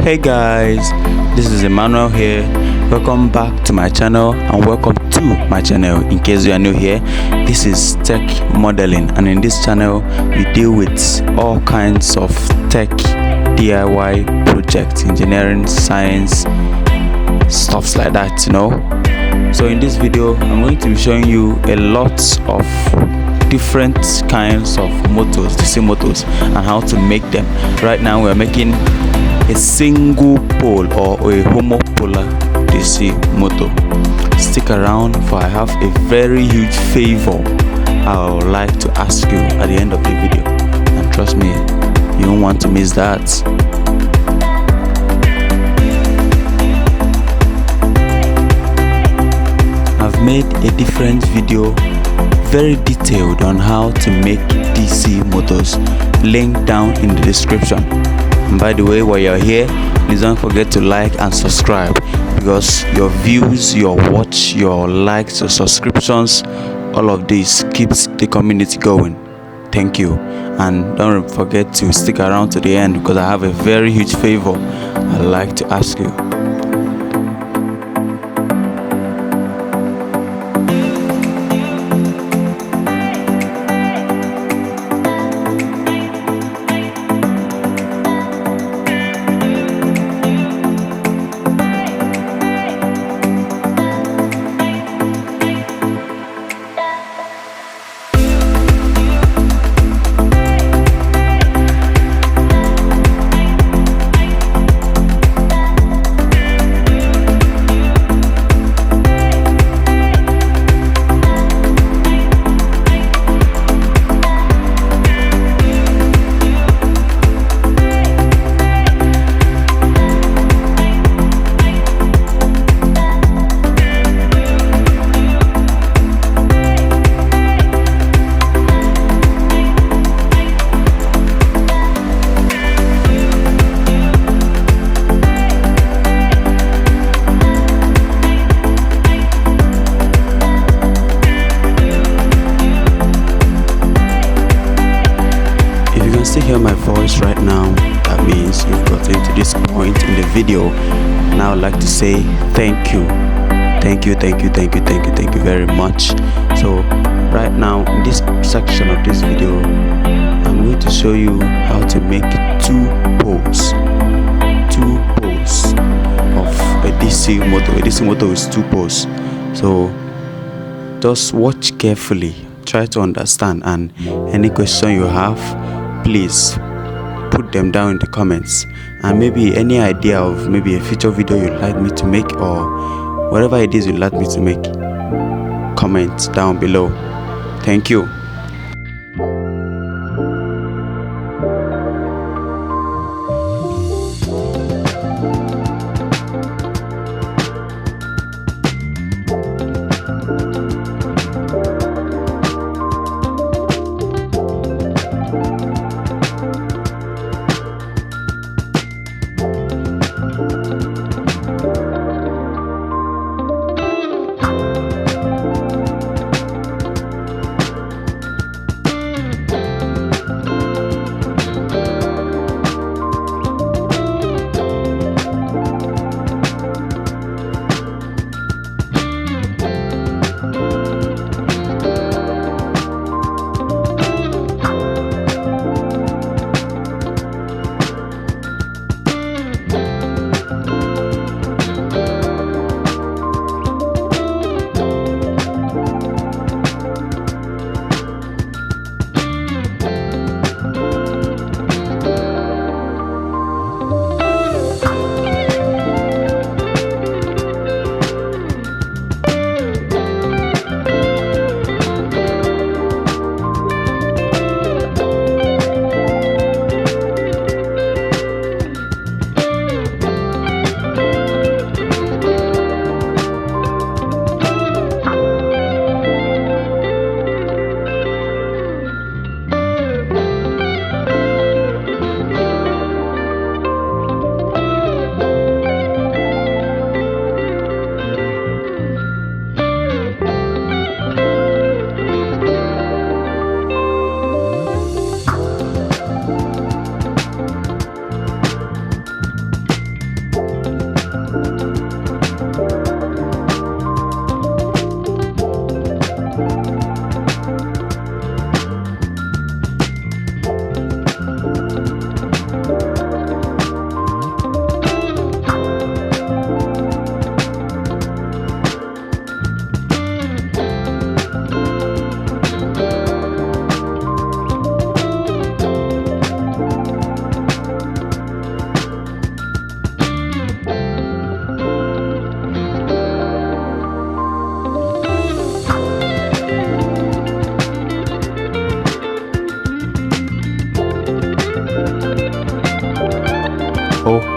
Hey guys, this is Emmanuel here. Welcome back to my channel and welcome to my channel. In case you are new here, this is Tech Modeling, and in this channel we deal with all kinds of tech DIY projects, engineering, science, stuffs like that, So in this video I'm going to be showing you a lot of different kinds of motors, DC motors, and how to make them. Right now we're making a single pole or a homopolar DC motor. Stick around, for I have a very huge favor I would like to ask you at the end of the video, and trust me, you don't want to miss that. I've made a different video, very detailed, on how to make DC motors. Link down in the description. And by the way, while you're here, please don't forget to like and subscribe, because your views, your watch, your likes, your subscriptions, all of this keeps the community going. Thank you. And don't forget to stick around to the end, because I have a very huge favor I'd like to ask you. Still hear my voice right now, that means you've gotten to this point in the video. Now I'd like to say thank you very much. So right now, in this section of this video, I'm going to show you how to make two poles of a DC motor. A DC motor is two poles, so just watch carefully, try to understand, and any question you have, please put them down in the comments, and maybe any idea of maybe a future video you'd like me to make, or whatever it is you'd like me to make, comment down below. Thank you.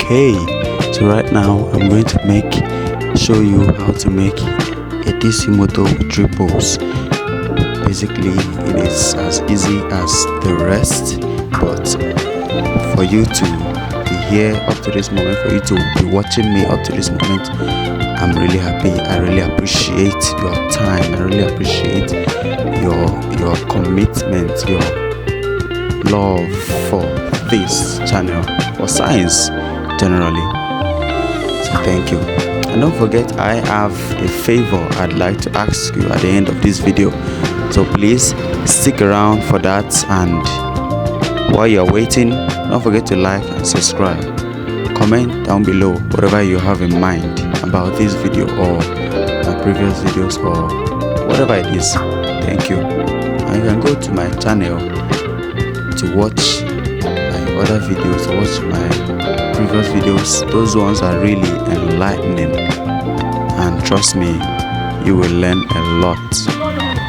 Okay, so right now I'm going to show you how to make a DC motor with 3 poles. Basically it is as easy as the rest, but for you to be here up to this moment, for you to be watching me up to this moment, I'm really happy. I really appreciate your time. I really appreciate your commitment, your love for this channel, for science generally. So thank you. And don't forget, I have a favor I'd like to ask you at the end of this video, so please stick around for that. And while you're waiting, don't forget to like and subscribe. Comment down below whatever you have in mind about this video or my previous videos or whatever it is. Thank you. And you can go to my channel to watch my other videos, watch my previous videos. Those ones are really enlightening, and trust me, you will learn a lot.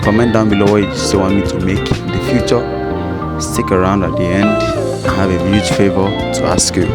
Comment down below what you still want me to make in the future. Stick around at the end. I have a huge favor to ask you.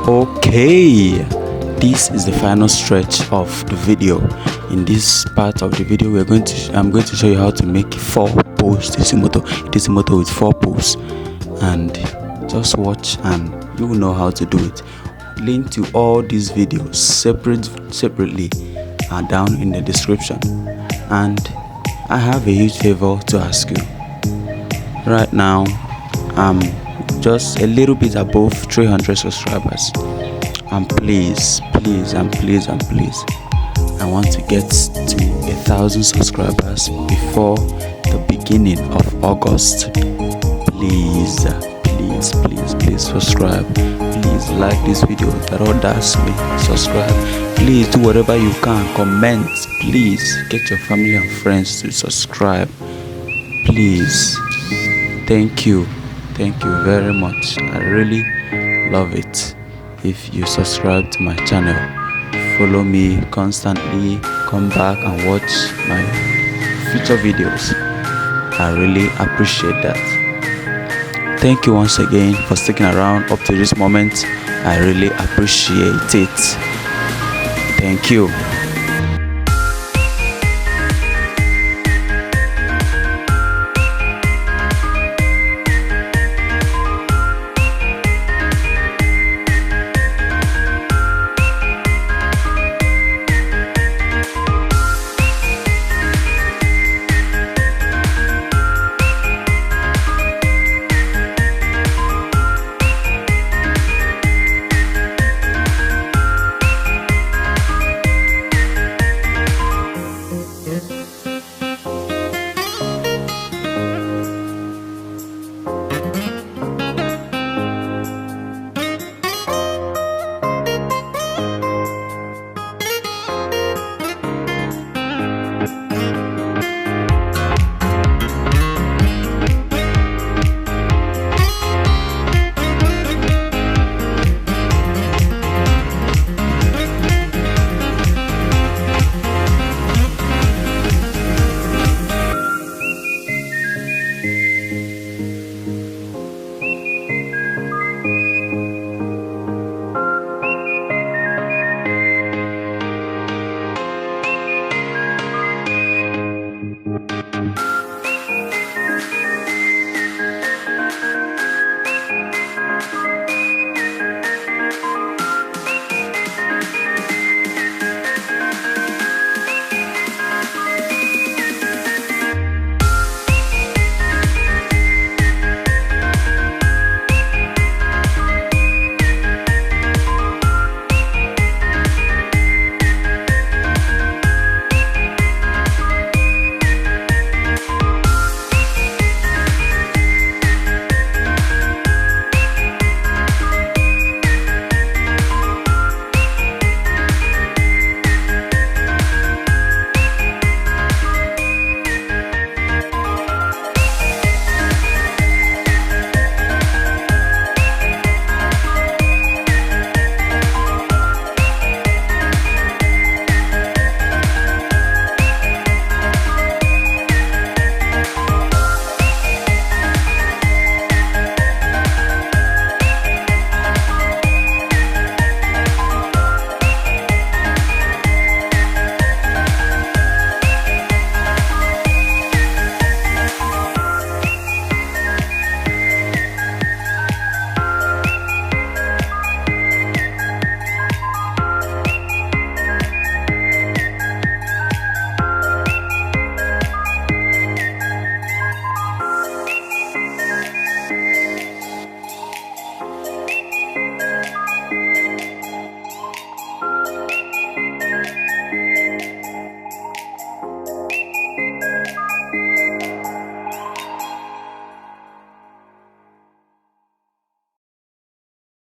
Okay, this is the final stretch of the video. In this part of the video, I'm going to show you how to make 4 poles DC motor with 4 poles, and just watch and you will know how to do it. Link to all these videos separately are down in the description. And I have a huge favor to ask you. Right now I'm just a little bit above 300 subscribers, and please, I want to get to 1,000 subscribers before the beginning of August. Please subscribe. Please like this video. That others may subscribe. Please do whatever you can. Comment. Please get your family and friends to subscribe. Please. Thank you very much. I really love it if you subscribe to my channel. Follow me constantly. Come back and watch my future videos. I really appreciate that. Thank you once again for sticking around up to this moment. I really appreciate it. Thank you.